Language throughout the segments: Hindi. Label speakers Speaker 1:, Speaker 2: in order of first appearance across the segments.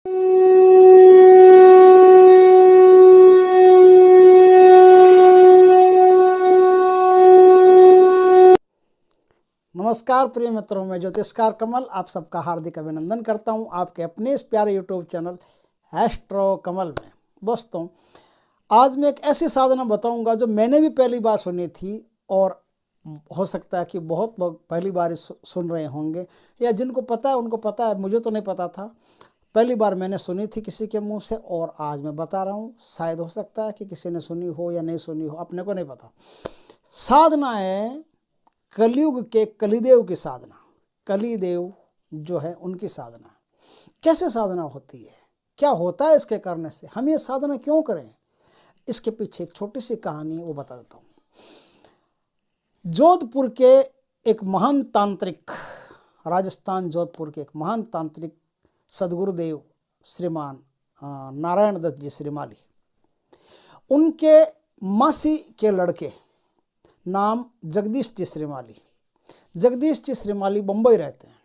Speaker 1: नमस्कार प्रिय मित्रों, मैं ज्योतिषकार कमल आप सबका हार्दिक अभिनंदन करता हूं आपके अपने इस प्यारे यूट्यूब चैनल एस्ट्रो कमल में। दोस्तों, आज मैं एक ऐसी साधना बताऊंगा जो मैंने भी पहली बार सुनी थी और हो सकता है कि बहुत लोग पहली बार सुन रहे होंगे, या जिनको पता है उनको पता है, मुझे तो नहीं पता था। पहली बार मैंने सुनी थी किसी के मुंह से और आज मैं बता रहा हूँ। शायद हो सकता है कि किसी ने सुनी हो या नहीं सुनी हो, अपने को नहीं पता। साधना है कलयुग के कलिदेव की साधना। कलिदेव जो है उनकी साधना। कैसे साधना होती है, क्या होता है इसके करने से, हम ये साधना क्यों करें, इसके पीछे एक छोटी सी कहानी है, वो बता देता हूँ। जोधपुर के एक महान तांत्रिक, राजस्थान जोधपुर के एक महान तांत्रिक सदगुरुदेव श्रीमान नारायण दत्त जी श्रीमाली, उनके मासी के लड़के नाम जगदीश जी श्रीमाली। जगदीश जी श्रीमाली बम्बई रहते हैं,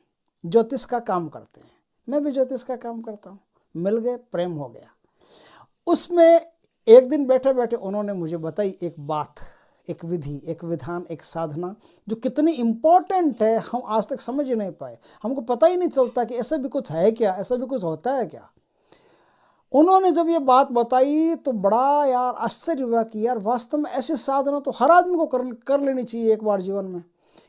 Speaker 1: ज्योतिष का काम करते हैं। मैं भी ज्योतिष का काम करता हूँ। मिल गए, प्रेम हो गया। उसमें एक दिन बैठे बैठे उन्होंने मुझे बताई एक बात, एक विधि, एक विधान, एक साधना जो कितनी इम्पोर्टेंट है, हम आज तक समझ ही नहीं पाए। हमको पता ही नहीं चलता कि ऐसा भी कुछ है क्या, ऐसा भी कुछ होता है क्या। उन्होंने जब ये बात बताई तो बड़ा यार आश्चर्य हुआ कि यार वास्तव में ऐसी साधना तो हर आदमी को कर लेनी चाहिए एक बार जीवन में,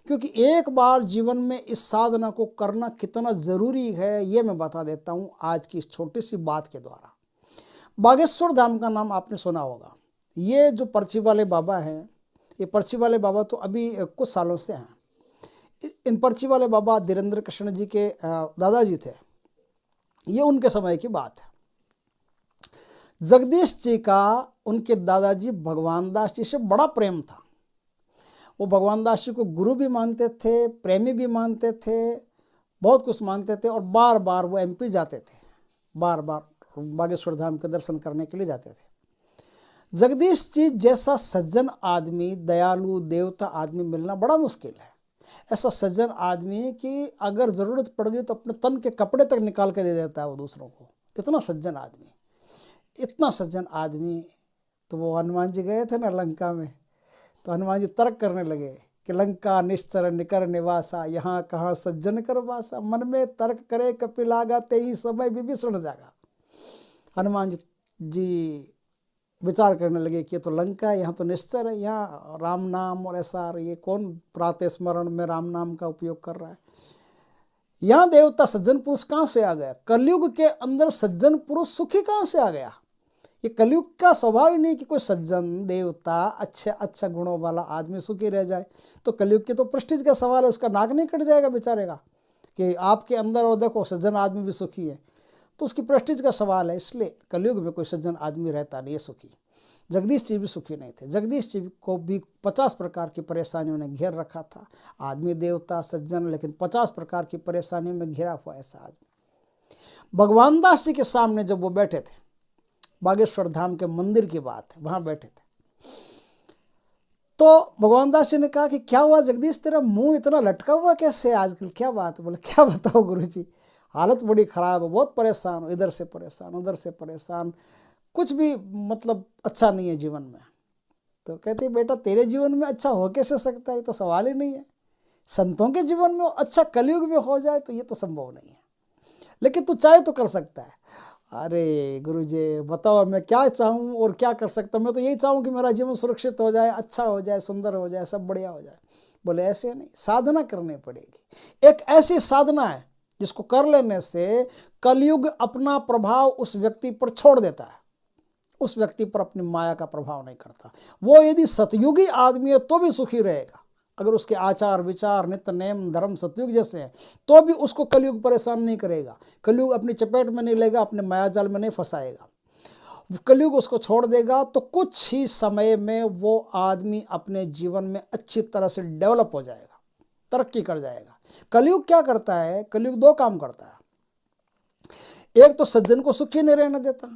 Speaker 1: क्योंकि एक बार जीवन में इस साधना को करना कितना ज़रूरी है ये मैं बता देता हूँ आज की इस छोटी सी बात के द्वारा। बागेश्वर धाम का नाम आपने सुना होगा। ये जो पर्ची वाले बाबा हैं, ये पर्ची वाले बाबा तो अभी कुछ सालों से हैं। इन पर्ची वाले बाबा धीरेन्द्र कृष्ण जी के दादाजी थे। ये उनके समय की बात है। जगदीश जी का उनके दादाजी भगवान दास जी से बड़ा प्रेम था। वो भगवान दास जी को गुरु भी मानते थे, प्रेमी भी मानते थे, बहुत कुछ मानते थे। और बार बार वो एमपी जाते थे, बार बार बागेश्वर धाम के दर्शन करने के लिए जाते थे। जगदीश जी जैसा सज्जन आदमी, दयालु देवता आदमी मिलना बड़ा मुश्किल है। ऐसा सज्जन आदमी कि अगर ज़रूरत पड़ गई तो अपने तन के कपड़े तक निकाल के दे देता है वो दूसरों को। इतना सज्जन आदमी, इतना सज्जन आदमी। तो वो हनुमान जी गए थे ना लंका में, तो हनुमान जी तर्क करने लगे कि लंका निश्चर निकर निवासा, यहाँ कहाँ सज्जन कर वासा। मन में तर्क करे कपिलागा, ते ही समय विभीषण जागा। हनुमान जी विचार करने लगे कि ये तो लंका है, यहाँ तो निश्चर है, यहाँ राम नाम और ऐसा, ये कौन प्रातः स्मरण में राम नाम का उपयोग कर रहा है। यहाँ देवता सज्जन पुरुष कहाँ से आ गया, कलयुग के अंदर सज्जन पुरुष सुखी कहाँ से आ गया। ये कलयुग का स्वभाव ही नहीं कि कोई सज्जन देवता अच्छा गुणों वाला आदमी सुखी रह जाए। तो कलयुग की तो प्रेस्टीज का सवाल है, उसका नाक नहीं कट जाएगा बेचारे का कि आपके अंदर और देखो सज्जन आदमी भी सुखी है, तो उसकी प्रेस्टीज का सवाल है। इसलिए कलयुग में कोई सज्जन आदमी रहता नहीं है सुखी। जगदीश जी भी सुखी नहीं थे। जगदीश जी को भी 50 प्रकार की परेशानियों ने घेर रखा था। आदमी देवता सज्जन, लेकिन 50 प्रकार की परेशानियों में घिरा हुआ ऐसा आदमी। भगवान दास जी के सामने जब वो बैठे थे, बागेश्वर धाम के मंदिर की बात है, वहां बैठे थे, तो भगवान दास जी ने कहा कि क्या हुआ जगदीश, तेरा मुंह इतना लटका हुआ कैसे आजकल, क्या बात। बोले क्या बताओ गुरुजी, हालत बड़ी खराब है, बहुत परेशान हूँ, इधर से परेशान उधर से परेशान, कुछ भी मतलब अच्छा नहीं है जीवन में। तो कहते बेटा तेरे जीवन में अच्छा हो कैसे सकता है, तो सवाल ही नहीं है। संतों के जीवन में अच्छा कलयुग में हो जाए तो ये तो संभव नहीं है, लेकिन तू चाहे तो कर सकता है। अरे गुरुजी बताओ मैं क्या चाहूँ और क्या कर सकता हूँ। मैं तो यही चाहूँ कि मेरा जीवन सुरक्षित हो जाए, अच्छा हो जाए, सुंदर हो जाए, सब बढ़िया हो जाए। बोले ऐसे नहीं, साधना करनी पड़ेगी। एक ऐसी साधना है जिसको कर लेने से कलयुग अपना प्रभाव उस व्यक्ति पर छोड़ देता है, उस व्यक्ति पर अपनी माया का प्रभाव नहीं करता। वो यदि सतयुगी आदमी है तो भी सुखी रहेगा, अगर उसके आचार विचार नित्य नेम धर्म सतयुग जैसे हैं तो भी उसको कलयुग परेशान नहीं करेगा। कलयुग अपनी चपेट में नहीं लेगा, अपने मायाजाल में नहीं फंसाएगा। कलयुग उसको छोड़ देगा तो कुछ ही समय में वो आदमी अपने जीवन में अच्छी तरह से डेवलप हो जाएगा, तरक्की कर जाएगा। कलयुग क्या करता है, कलयुग दो काम करता है। एक तो सज्जन को सुखी नहीं रहने देता,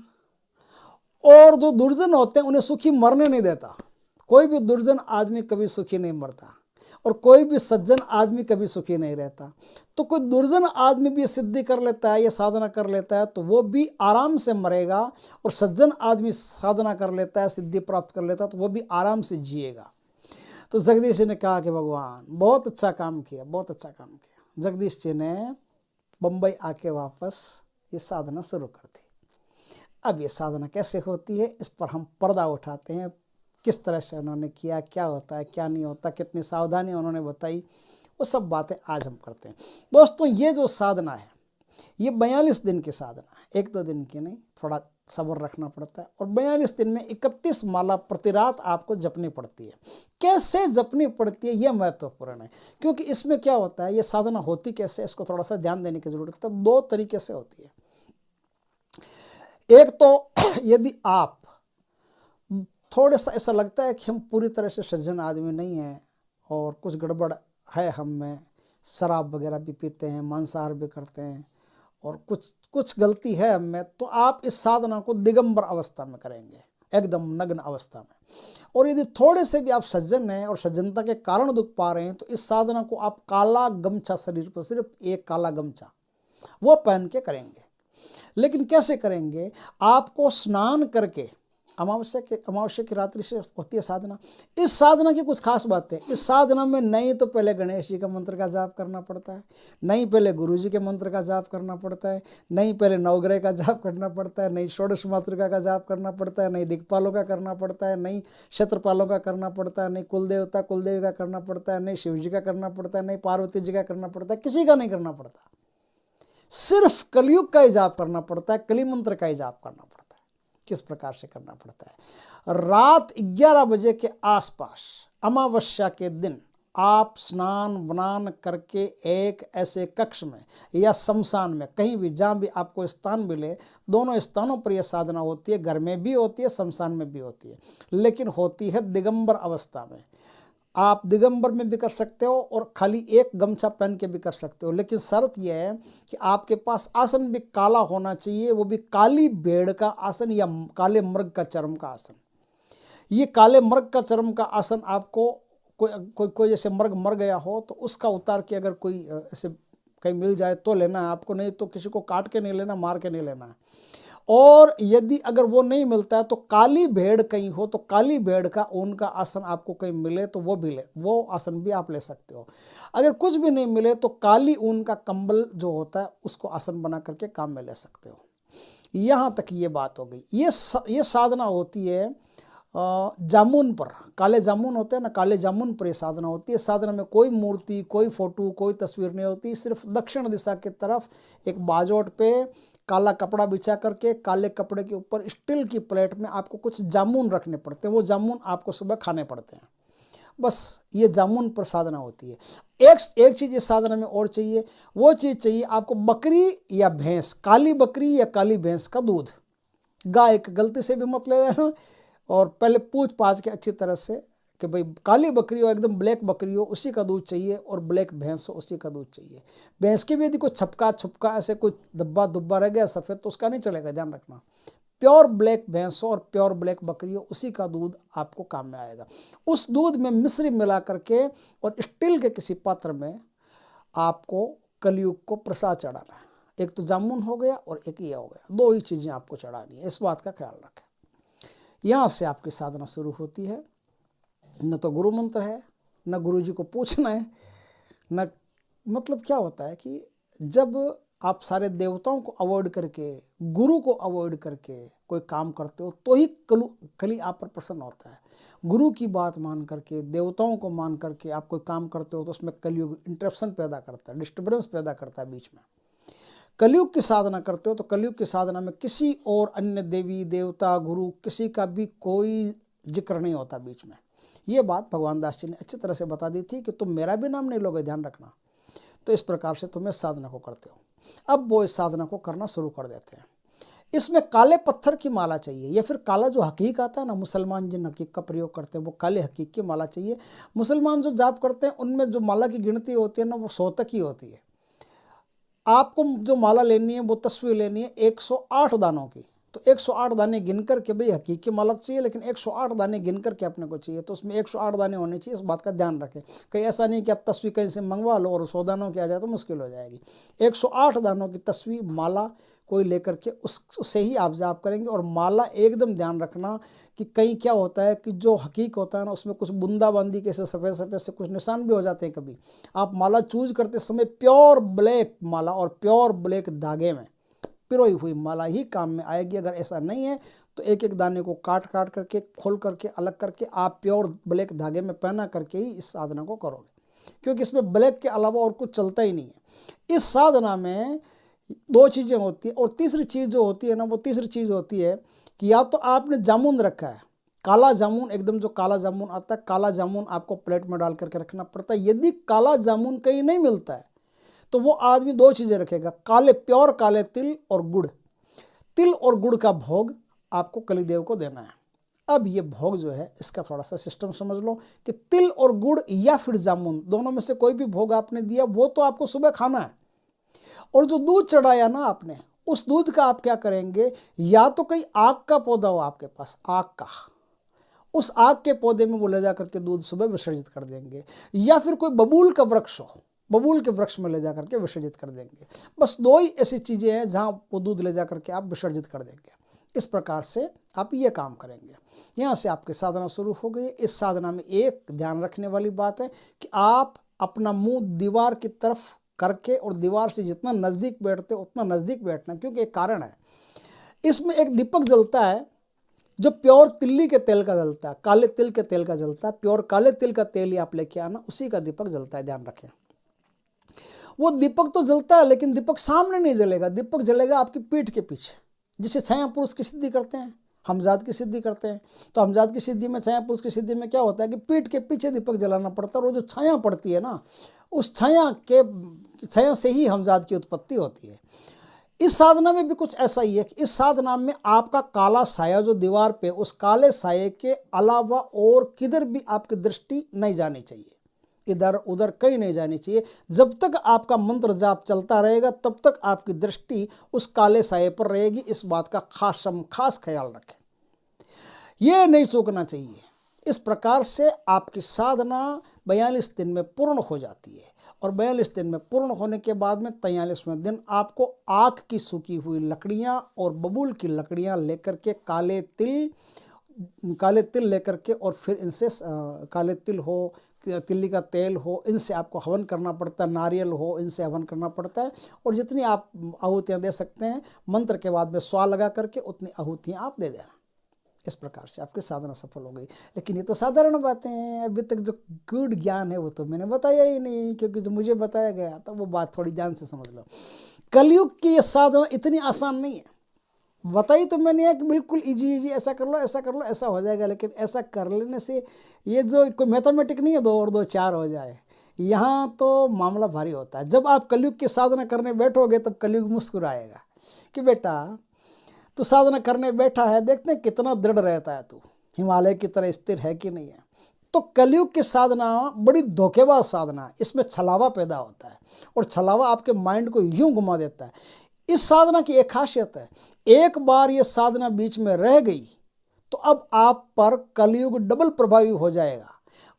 Speaker 1: और जो दुर्जन होते हैं उन्हें सुखी मरने नहीं देता। कोई भी दुर्जन आदमी कभी सुखी नहीं मरता। और कोई भी सज्जन आदमी कभी सुखी नहीं रहता। तो कोई दुर्जन आदमी भी सिद्धि कर लेता है, ये साधना कर लेता है, तो वो भी आराम से मरेगा, और सज्जन आदमी साधना कर लेता है, सिद्धि प्राप्त कर लेता है, तो वो भी आराम से जिएगा। तो जगदीश जी ने कहा कि भगवान बहुत अच्छा काम किया, बहुत अच्छा काम किया। जगदीश जी ने बम्बई आके वापस ये साधना शुरू कर दी। अब ये साधना कैसे होती है, इस पर हम पर्दा उठाते हैं, किस तरह से उन्होंने किया, क्या होता है क्या नहीं होता, कितनी सावधानी उन्होंने बताई, वो सब बातें आज हम करते हैं। दोस्तों, ये जो साधना है ये 42 दिन की साधना है, 1-2 दिन की नहीं, थोड़ा सब्र रखना पड़ता है। और 42 दिन में 31 माला प्रति रात आपको जपनी पड़ती है। कैसे जपनी पड़ती है, यह महत्वपूर्ण है, क्योंकि इसमें क्या होता है, ये साधना होती कैसे, इसको थोड़ा सा ध्यान देने की जरूरत है। 2 तरीके से होती है। एक तो यदि आप थोड़ा सा ऐसा लगता है कि हम पूरी तरह से सज्जन आदमी नहीं हैं और कुछ गड़बड़ है हम में, शराब वगैरह भी पीते हैं, मांसाहार भी करते हैं, और कुछ गलती है हम में, तो आप इस साधना को दिगंबर अवस्था में करेंगे, एकदम नग्न अवस्था में। और यदि थोड़े से भी आप सज्जन हैं और सज्जनता के कारण दुख पा रहे हैं, तो इस साधना को आप काला गमछा, शरीर पर सिर्फ एक काला गमछा वो पहन के करेंगे। लेकिन कैसे करेंगे, आपको स्नान करके, अमावस्या की रात्रि से होती है साधना। इस साधना की कुछ खास बातें, इस साधना में नहीं तो पहले गणेश जी का मंत्र का जाप करना पड़ता है, नहीं पहले गुरु जी के मंत्र का जाप करना पड़ता है, नहीं पहले नवग्रह का जाप करना पड़ता है, नहीं षोडश मातृका का जाप करना पड़ता है, नहीं दिक्पालों का करना पड़ता है, नहीं क्षत्रपालों का करना पड़ता है, नहीं कुल देवता कुलदेवी का करना पड़ता है, नहीं शिव जी का करना पड़ता है, नहीं पार्वती जी का करना पड़ता है, किसी का नहीं करना पड़ता। सिर्फ कलयुग का ही जाप करना पड़ता है, कली मंत्र का ही जाप करना पड़ता है। किस प्रकार से करना पड़ता है, रात 11 बजे के आसपास अमावस्या के दिन आप स्नान वनान करके एक ऐसे कक्ष में या शमशान में, कहीं भी जहाँ भी आपको स्थान मिले, दोनों स्थानों पर यह साधना होती है। घर में भी होती है, शमशान में भी होती है, लेकिन होती है दिगंबर अवस्था में। आप दिगंबर में भी कर सकते हो और खाली एक गमछा पहन के भी कर सकते हो, लेकिन शर्त यह है कि आपके पास आसन भी काला होना चाहिए, वो भी काली भेड़ का आसन या काले मृग का चर्म का आसन। ये काले मृग का चर्म का आसन आपको कोई जैसे मृग मर गया हो तो उसका उतार के अगर कोई ऐसे कहीं मिल जाए तो लेना है आपको, नहीं तो किसी को काट के नहीं लेना, मार के नहीं लेना है। और यदि अगर वो नहीं मिलता है तो काली भेड़ कहीं हो तो काली भेड़ का ऊन का आसन आपको कहीं मिले तो वो भी ले, वो आसन भी आप ले सकते हो। अगर कुछ भी नहीं मिले तो काली ऊन का कंबल जो होता है उसको आसन बना करके काम में ले सकते हो। यहाँ तक ये बात हो गई। ये साधना होती है जामुन पर, काले जामुन होते हैं ना, काले जामुन पर ये साधना होती है। साधना में कोई मूर्ति, कोई फोटो, कोई तस्वीर नहीं होती, सिर्फ दक्षिण दिशा की तरफ एक बाजोट पे काला कपड़ा बिछा करके, काले कपड़े के ऊपर स्टील की प्लेट में आपको कुछ जामुन रखने पड़ते हैं, वो जामुन आपको सुबह खाने पड़ते हैं। बस ये जामुन पर साधना होती है। एक चीज़ इस साधना में और चाहिए, वो चीज़ चाहिए आपको बकरी या भैंस, काली बकरी या काली भैंस का दूध। गाय गलती से भी मत ले लेना, और पहले पूछ पाछ के अच्छी तरह से कि भाई काली बकरी हो, एकदम ब्लैक बकरी हो, उसी का दूध चाहिए, और ब्लैक भैंस हो उसी का दूध चाहिए। भैंस की भी यदि कोई छपका छुपका ऐसे कोई धब्बा दुब्बा रह गया सफ़ेद तो उसका नहीं चलेगा, ध्यान रखना। प्योर ब्लैक भैंस हो और प्योर ब्लैक बकरी हो, उसी का दूध आपको काम में आएगा। उस दूध में मिश्री मिला करके और स्टील के किसी पात्र में आपको कलयुग को प्रसाद चढ़ाना है। एक तो जामुन हो गया और एक ये हो गया, 2 ही चीज़ें आपको चढ़ानी है, इस बात का ख्याल रखें। यहाँ से आपकी साधना शुरू होती है। न तो गुरु मंत्र है, न गुरु जी को पूछना है, न मतलब क्या होता है कि जब आप सारे देवताओं को अवॉइड करके, गुरु को अवॉइड करके कोई काम करते हो तो ही कली आप पर प्रसन्न होता है। गुरु की बात मान करके, देवताओं को मान करके आप कोई काम करते हो तो उसमें कलयुग इंटरप्शन पैदा करता है, डिस्टर्बेंस पैदा करता है बीच में। कलयुग की साधना करते हो तो कलयुग की साधना में किसी और अन्य देवी देवता गुरु किसी का भी कोई जिक्र नहीं होता बीच में। ये बात भगवान दास जी ने अच्छी तरह से बता दी थी कि तुम मेरा भी नाम नहीं लोगे, ध्यान रखना। तो इस प्रकार से तुम इस साधना को करते हो। अब वो इस साधना को करना शुरू कर देते हैं। इसमें काले पत्थर की माला चाहिए, या फिर काला जो हकीक आता है ना, मुसलमान जिन हकीक का प्रयोग करते हैं वो काले हकीक की माला चाहिए। मुसलमान जो जाप करते हैं उनमें जो माला की गिनती होती है ना, वो 100 तक ही होती है। आपको जो माला लेनी है वो तस्वीर लेनी है 108 दानों की, तो 108 दाने गिन करके, भाई हकीकी माला चाहिए लेकिन 108 दाने गिन करके अपने को चाहिए, तो उसमें 108 दाने होने चाहिए, इस बात का ध्यान रखें। कहीं ऐसा नहीं कि आप तस्वीर कहीं से मंगवा लो और 100 दानों की आ जाए तो मुश्किल हो जाएगी। 108 दानों की तस्वीर माला कोई लेकर के उससे ही आप जाप करेंगे। और माला एकदम ध्यान रखना कि कहीं क्या होता है कि जो हकीक होता है ना, उसमें कुछ बूंदाबांदी के से सफ़ेद सफ़ेद से कुछ निशान भी हो जाते हैं। कभी आप माला चूज करते समय प्योर ब्लैक माला और प्योर ब्लैक धागे में पिरोई हुई माला ही काम में आएगी। अगर ऐसा नहीं है तो एक एक दाने को काट काट करके, खोल करके, अलग करके आप प्योर ब्लैक धागे में पहना करके ही इस साधना को करोगे, क्योंकि इसमें ब्लैक के अलावा और कुछ चलता ही नहीं है। इस साधना में 2 चीज़ें होती है, और तीसरी चीज़ जो होती है ना, वो तीसरी चीज़ होती है कि या तो आपने जामुन रखा है, काला जामुन, एकदम जो काला जामुन आता है, काला जामुन आपको प्लेट में डाल करके रखना पड़ता है। यदि काला जामुन कहीं नहीं मिलता है तो वो आदमी 2 चीज़ें रखेगा, प्योर काले तिल और गुड़। तिल और गुड़ का भोग आपको कलिदेव को देना है। अब ये भोग जो है, इसका थोड़ा सा सिस्टम समझ लो कि तिल और गुड़ या फिर जामुन, दोनों में से कोई भी भोग आपने दिया वो तो आपको सुबह खाना है। और जो दूध चढ़ाया ना आपने, उस दूध का आप क्या करेंगे, या तो कोई आग का पौधा हो आपके पास, आग का, उस आग के पौधे में वो ले जा करके दूध सुबह विसर्जित कर देंगे, या फिर कोई बबूल का वृक्ष हो, बबूल के वृक्ष में ले जा करके विसर्जित कर देंगे। बस 2 ही ऐसी चीज़ें हैं जहाँ वो दूध ले जा करके आप विसर्जित कर देंगे। इस प्रकार से आप ये काम करेंगे। यहाँ से आपकी साधना शुरू हो गई। इस साधना में एक ध्यान रखने वाली बात है कि आप अपना मुंह दीवार की तरफ करके, और दीवार से जितना नज़दीक बैठते उतना नज़दीक बैठना, क्योंकि एक कारण है। इसमें एक दीपक जलता है जो प्योर तिल्ली के तेल का जलता है, काले तिल के तेल का जलता है। प्योर काले तिल का तेल ही आप लेके आना, उसी का दीपक जलता है, ध्यान रखें। वो दीपक तो जलता है लेकिन दीपक सामने नहीं जलेगा, दीपक जलेगा आपकी पीठ के पीछे। जिसे छाया पुरुष की सिद्धि करते हैं, हमजाद की सिद्धि करते हैं, तो हमजाद की सिद्धि में, छाया पुरुष की सिद्धि में क्या होता है कि पीठ के पीछे दीपक जलाना पड़ता है। और वो जो छाया पड़ती है ना, उस छाया से ही हमजाद की उत्पत्ति होती है। इस साधना में भी कुछ ऐसा ही है कि इस साधना में आपका काला साया जो दीवार पे, उस काले साये के अलावा और किधर भी आपकी दृष्टि नहीं जानी चाहिए, इधर उधर कहीं नहीं जानी चाहिए। जब तक आपका मंत्र जाप चलता रहेगा तब तक आपकी दृष्टि उस काले साये पर रहेगी। इस बात का खास ख्याल रखें, ये नहीं चूकना चाहिए। इस प्रकार से आपकी साधना 42 दिन में पूर्ण हो जाती है। और 42 दिन में पूर्ण होने के बाद में 43वें दिन आपको आक की सूखी हुई लकड़ियाँ और बबूल की लकड़ियाँ लेकर के, काले तिल लेकर के, और फिर इनसे काले तिल हो, तिल्ली का तेल हो, इनसे आपको हवन करना पड़ता है, नारियल हो, इनसे हवन करना पड़ता है। और जितनी आप आहुतियाँ दे सकते हैं, मंत्र के बाद में स्वा लगा करके उतनी आहुतियाँ आप दे देना। इस प्रकार से आपकी साधना सफल हो गई। लेकिन ये तो साधारण बातें हैं, अभी तक जो गूढ़ ज्ञान है वो तो मैंने बताया ही नहीं, क्योंकि जो मुझे बताया गया था वो बात थोड़ी ध्यान से समझ लो। कलयुग की ये साधना इतनी आसान नहीं है। बताई तो मैंने है कि बिल्कुल इजी ऐसा कर लो, ऐसा कर लो, ऐसा हो जाएगा, लेकिन ऐसा कर लेने से ये जो कोई मैथमेटिक नहीं है 2 और 2 4 हो जाए, यहाँ तो मामला भारी होता है। जब आप कलयुग की साधना करने बैठोगे तब कलयुग मुस्कुराएगा कि बेटा तू साधना करने बैठा है, देखते हैं कितना दृढ़ रहता है, तू हिमालय की तरह स्थिर है कि नहीं है। तो कलयुग की साधना बड़ी धोखेबाज साधना है, इसमें छलावा पैदा होता है और छलावा आपके माइंड को यूं घुमा देता है। इस साधना की एक खासियत है, एक बार ये साधना बीच में रह गई तो अब आप पर कलयुग डबल प्रभावी हो जाएगा,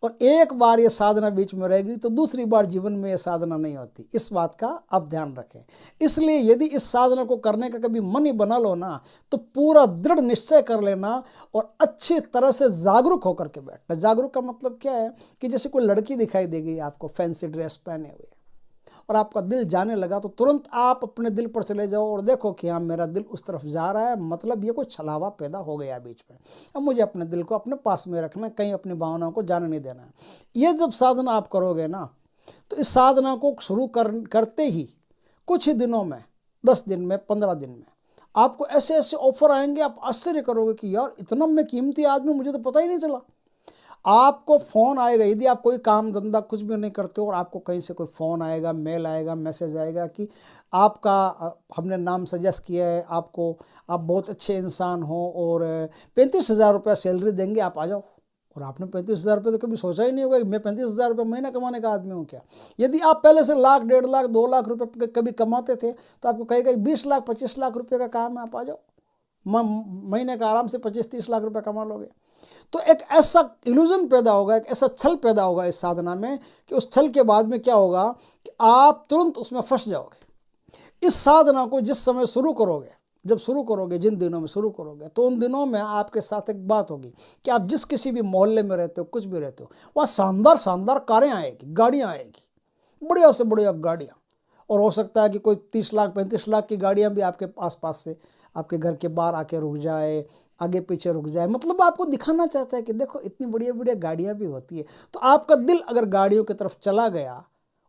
Speaker 1: और एक बार ये साधना बीच में रहेगी तो दूसरी बार जीवन में ये साधना नहीं होती। इस बात का आप ध्यान रखें। इसलिए यदि इस साधना को करने का कभी मन ही बना लो ना, तो पूरा दृढ़ निश्चय कर लेना और अच्छी तरह से जागरूक होकर के बैठना। जागरूक का मतलब क्या है कि जैसे कोई लड़की दिखाई देगी आपको फैंसी ड्रेस पहने हुए और आपका दिल जाने लगा, तो तुरंत आप अपने दिल पर चले जाओ और देखो कि हाँ मेरा दिल उस तरफ जा रहा है, मतलब ये कोई छलावा पैदा हो गया बीच में। अब मुझे अपने दिल को अपने पास में रखना, कहीं अपनी भावनाओं को जाने नहीं देना है। ये जब साधना आप करोगे ना, तो इस साधना को शुरू करते ही कुछ ही दिनों में, 10 दिन में, 15 दिन में आपको ऐसे ऐसे ऑफर आएंगे, आप आश्चर्य करोगे कि यार इतना मैं कीमती आदमी, मुझे तो पता ही नहीं चला। आपको फ़ोन आएगा, यदि आप कोई काम धंधा कुछ भी नहीं करते हो और आपको कहीं से कोई फ़ोन आएगा, मेल आएगा, मैसेज आएगा कि आपका हमने नाम सजेस्ट किया है आपको, आप बहुत अच्छे इंसान हो और 35,000 रुपये सैलरी देंगे, आप आ जाओ। और आपने 35,000 रुपये तो कभी सोचा ही नहीं होगा कि मैं 35,000 रुपये महीना कमाने का आदमी हूँ क्या। यदि आप पहले से लाख, 1.5 लाख, 2 लाख रुपये कभी कमाते थे तो आपको कहेगा 20 लाख, 25 लाख रुपये का काम है, आप आ जाओ। महीने का आराम से 25-30 लाख रुपए कमा लोगे। तो एक ऐसा इल्यूजन पैदा होगा, एक ऐसा छल पैदा होगा इस साधना में कि उस छल के बाद में क्या होगा कि आप तुरंत उसमें फंस जाओगे। इस साधना को जिस समय शुरू करोगे, जब शुरू करोगे, जिन दिनों में शुरू करोगे, तो उन दिनों में आपके साथ एक बात होगी कि आप जिस किसी भी मोहल्ले में रहते हो, कुछ भी रहते हो, वहाँ शानदार शानदार कारें आएगी, गाड़ियाँ आएगी, बढ़िया से बढ़िया गाड़ियाँ। और हो सकता है कि कोई 30 लाख 35 लाख की गाड़ियाँ भी आपके आसपास से आपके घर के बाहर आके रुक जाए, आगे पीछे रुक जाए। मतलब आपको दिखाना चाहता है कि देखो इतनी बढ़िया बढ़िया गाड़ियाँ भी होती है। तो आपका दिल अगर गाड़ियों की तरफ चला गया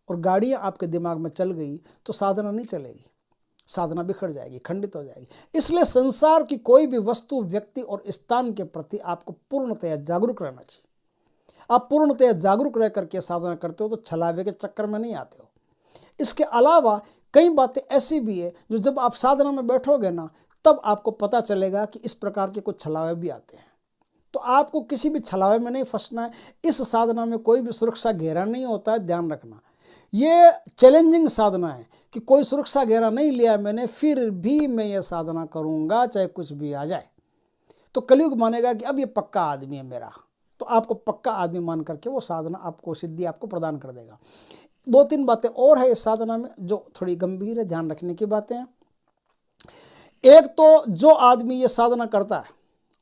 Speaker 1: और गाड़ियाँ आपके दिमाग में चल गई तो साधना नहीं चलेगी, साधना बिखर जाएगी, खंडित हो जाएगी। इसलिए संसार की कोई भी वस्तु, व्यक्ति और स्थान के प्रति आपको पूर्णतया जागरूक रहना चाहिए। आप पूर्णतया जागरूक रह करके साधना करते हो तो छलावे के चक्कर में नहीं आते हो। इसके अलावा कई बातें ऐसी भी है जो जब आप साधना में बैठोगे ना, तब आपको पता चलेगा कि इस प्रकार के कुछ छलावे भी आते हैं। तो आपको किसी भी छलावे में नहीं फंसना है। इस साधना में कोई भी सुरक्षा घेरा नहीं होता है, ध्यान रखना। ये चैलेंजिंग साधना है कि कोई सुरक्षा घेरा नहीं लिया मैंने, फिर भी मैं ये साधना करूँगा चाहे कुछ भी आ जाए। तो कलयुग मानेगा कि अब ये पक्का आदमी है मेरा, तो आपको पक्का आदमी मान करके वो साधना आपको सिद्धि आपको प्रदान कर देगा। 2-3 बातें और है इस साधना में जो थोड़ी गंभीर है, ध्यान रखने की बातें हैं। एक तो जो आदमी ये साधना करता है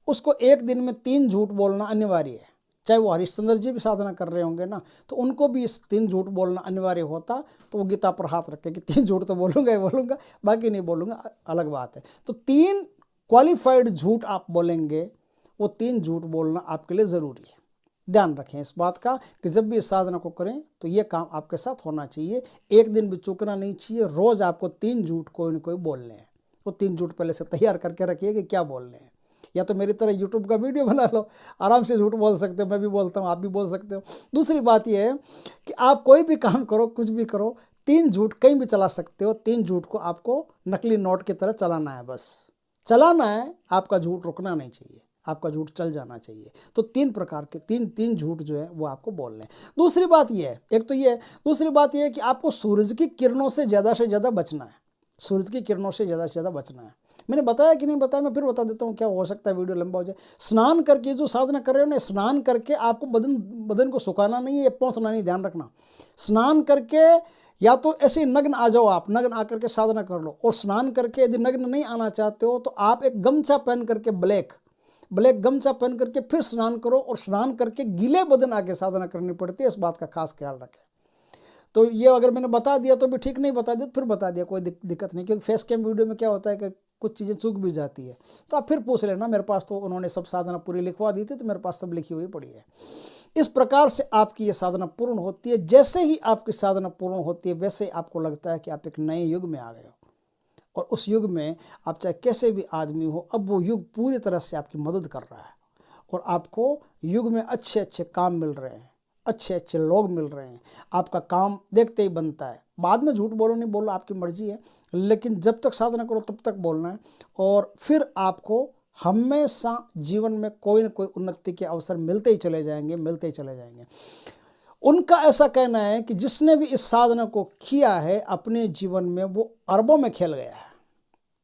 Speaker 1: उसको एक दिन में 3 झूठ बोलना अनिवार्य है। चाहे वो हरिश्चंद्र जी भी साधना कर रहे होंगे ना, तो उनको भी इस 3 झूठ बोलना अनिवार्य होता, तो वो गीता पर हाथ रखे कि 3 झूठ तो बोलूँगा ही बोलूँगा, बाकी नहीं बोलूँगा, अलग बात है। तो 3 क्वालिफाइड झूठ आप बोलेंगे, वो 3 झूठ बोलना आपके लिए ज़रूरी है। ध्यान रखें इस बात का कि जब भी इस साधना को करें तो ये काम आपके साथ होना चाहिए, एक दिन भी चूकना नहीं चाहिए। रोज़ आपको 3 झूठ कोई न कोई बोलने हैं। वो 3 झूठ पहले से तैयार करके रखिए कि क्या बोलने हैं। या तो मेरी तरह यूट्यूब का वीडियो बना लो, आराम से झूठ बोल सकते हो, मैं भी बोलता हूँ, आप भी बोल सकते हो। दूसरी बात यह है कि आप कोई भी काम करो, कुछ भी करो, 3 झूठ कहीं भी चला सकते हो। 3 झूठ को आपको नकली नोट की तरह चलाना है, बस चलाना है, आपका झूठ रुकना नहीं चाहिए, आपका झूठ चल जाना चाहिए। तो 3 प्रकार के 3 झूठ जो है वो आपको बोलने हैं। दूसरी बात यह है, एक तो ये है, दूसरी बात यह है कि आपको सूरज की किरणों से ज़्यादा बचना है। सूरज की किरणों से ज़्यादा बचना है। मैंने बताया कि नहीं बताया, मैं फिर बता देता हूँ, क्या हो सकता है वीडियो लंबा हो जाए। स्नान करके जो साधना कर रहे हो ना, स्नान करके आपको बदन को सुखाना नहीं है, पहुँचना नहीं, ध्यान रखना। स्नान करके या तो ऐसे नग्न आ जाओ, आप नग्न आकर के साधना कर लो। और स्नान करके यदि नग्न नहीं आना चाहते हो तो आप एक गमछा पहन करके ब्लैक गमछा पहन करके फिर स्नान करो। और स्नान करके गीले बदन आके साधना करनी पड़ती है, इस बात का खास ख्याल रखें। तो ये अगर मैंने बता दिया तो भी ठीक, नहीं बता दिया तो फिर बता दिया, कोई दिक्कत नहीं। क्योंकि फेस कैम वीडियो में क्या होता है कि कुछ चीज़ें चूक भी जाती है, तो आप फिर पूछ लेना। मेरे पास तो उन्होंने सब साधना पूरी लिखवा दी थी, तो मेरे पास सब लिखी हुई पड़ी है। इस प्रकार से आपकी ये साधना पूर्ण होती है। जैसे ही आपकी साधना पूर्ण होती है वैसे आपको लगता है कि आप एक नए युग में आ गए हो। और उस युग में आप चाहे कैसे भी आदमी हो, अब वो युग पूरी तरह से आपकी मदद कर रहा है। और आपको युग में अच्छे अच्छे काम मिल रहे हैं, अच्छे अच्छे लोग मिल रहे हैं। आपका काम देखते ही बनता है। बाद में झूठ बोलो नहीं बोलो, आपकी मर्जी है, लेकिन जब तक साधना करो तब तक बोलना है। और फिर आपको हमेशा जीवन में कोई न कोई उन्नति के अवसर मिलते ही चले जाएंगे, मिलते ही चले जाएंगे। उनका ऐसा कहना है कि जिसने भी इस साधना को किया है अपने जीवन में वो अरबों में खेल गया है।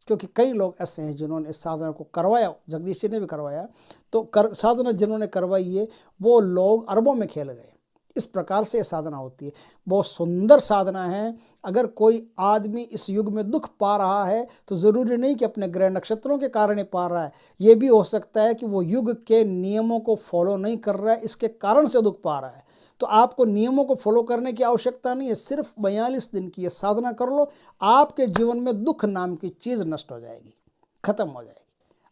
Speaker 1: क्योंकि कई लोग ऐसे हैं जिन्होंने इस साधना को करवाया, जगदीश जी ने भी करवाया, तो साधना जिन्होंने करवाई है वो लोग अरबों में खेल गए। इस प्रकार से साधना होती है। बहुत सुंदर साधना है। अगर कोई आदमी इस युग में दुख पा रहा है तो ज़रूरी नहीं कि अपने ग्रह नक्षत्रों के कारण ही पा रहा है। ये भी हो सकता है कि वो युग के नियमों को फॉलो नहीं कर रहा है, इसके कारण से दुख पा रहा है। तो आपको नियमों को फॉलो करने की आवश्यकता नहीं है। सिर्फ 42 दिन की ये साधना कर लो, आपके जीवन में दुख नाम की चीज़ नष्ट हो जाएगी, खत्म हो जाएगी।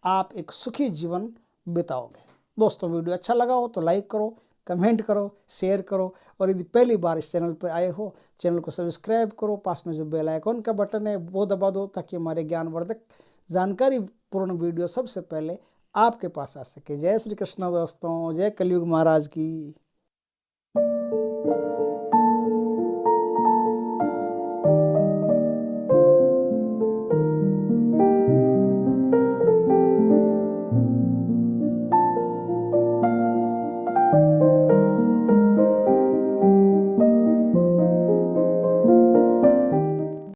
Speaker 1: आप एक सुखी जीवन बिताओगे। दोस्तों, वीडियो अच्छा लगा हो तो लाइक करो, कमेंट करो, शेयर करो। और यदि पहली बार इस चैनल पर आए हो, चैनल को सब्सक्राइब करो। पास में जो बेल आइकॉन का बटन है वो दबा दो, ताकि हमारे ज्ञानवर्धक जानकारी पूर्ण वीडियो सबसे पहले आपके पास आ सके। जय श्री कृष्ण दोस्तों, जय कलयुग महाराज की।